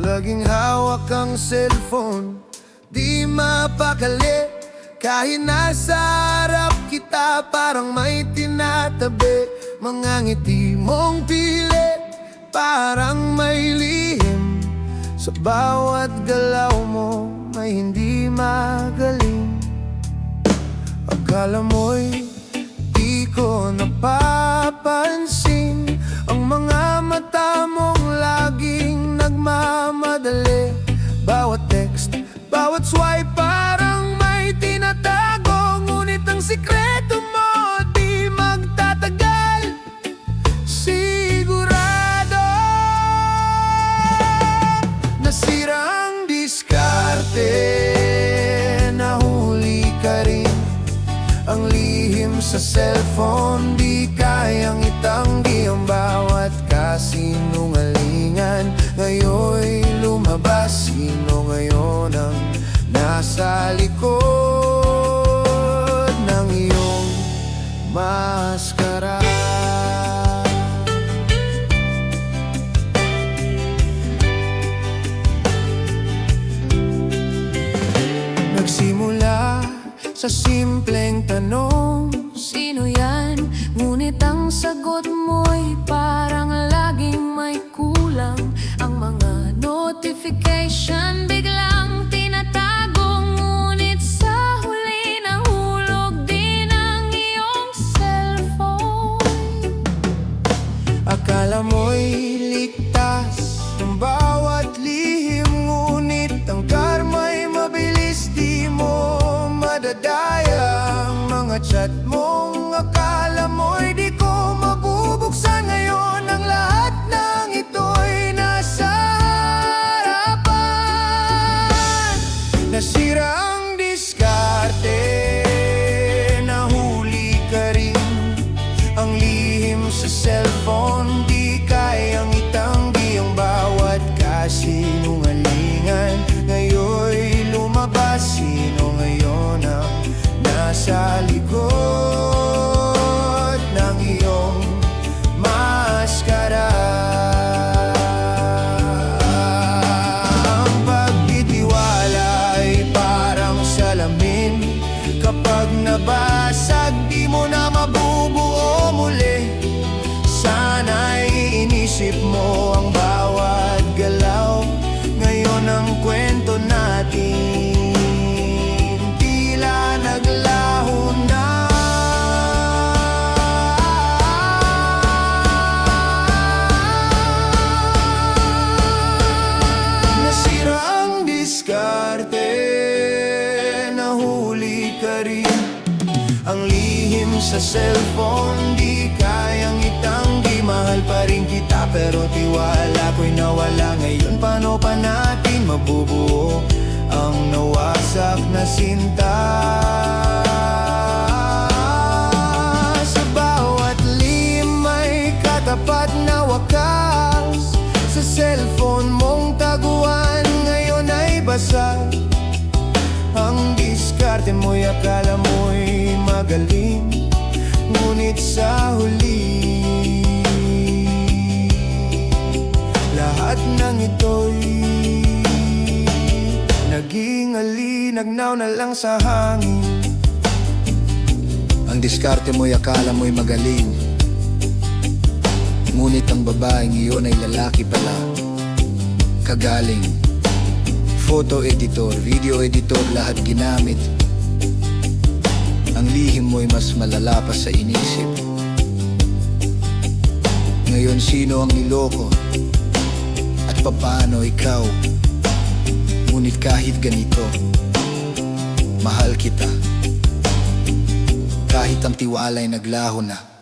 Laging hawak ang cellphone, di mapakali. Kahit nasa harap kita, parang may tinatabi. Mga ngiti mong pilit, parang may lihim. Sa bawat galaw mo, may hindi magaling. Akala mo'y di ko napapansin ang mga mata mong laging nagmamadali. Bawat text, bawat swipe, parang may tinatago. Ngunit ang sikreto mo di magtatagal. Sigurado nasira ang diskarte, nahuli ka rin. Ang lihim sa cellphone, di kayang itanggi ang bawat kasinungalingan. Ngayon'y lumabas, sino ngayon ang nasa likod ng iyong maskara? Nagsimula sa simpleng tanong, sino yan? Ngunit ang sagot mo'y parang laging may kulang. Ang mga notification biglang tinatago, ngunit sa huli nahulog din ang iyong cellphone. Akala mo'y ligtas ng bawat lihim, ngunit ang karma'y mabilis, di mo madadaya. Ang mga chat mong akala mo'y di ko mabubuksan, ngayon ang lahat ng ito'y nasa harapan. Nasira ang diskarte, nahuli ka rin. Ang lihim sa cellphone, di kayang itanggi ang bawat kasinungalingan. Ngayon'y lumabas, sino ngayon ang nasa likod ng iyong maskara? Ang pagtitiwala ay parang salamin, kapag nabasag di mo na mabubuo muli. Sana'y inisip mo ang bawat galaw, ngayon ang kwento natin tila naglaho na. Nasira ang diskarte, nahuli ka rin. Ang lihim sa cellphone, di kayang itanggi. Mahal pa rin kita pero tiwala ko'y nawala. Ngayon paano pa natin mabubuo ang nawasak na sinta? Sa bawat lihim may katapat na wakas. Sa cellphone mong taguan, ngayon ay basag. Ang diskarte mo'y akala mo'y magaling, ngunit sa huli lahat ng ito'y naging alinagnaw na lang sa hangin. Ang diskarte mo'y akala mo'y magaling, ngunit ang babaeng iyon ay lalaki pala. Kagaling, photo editor, video editor, lahat ginamit. Ang lihim mo'y mas malala pa sa inisip. Ngayon sino ang niloko at papaano ikaw? Ngunit kahit ganito, mahal kita. Kahit ang tiwala'y naglaho na.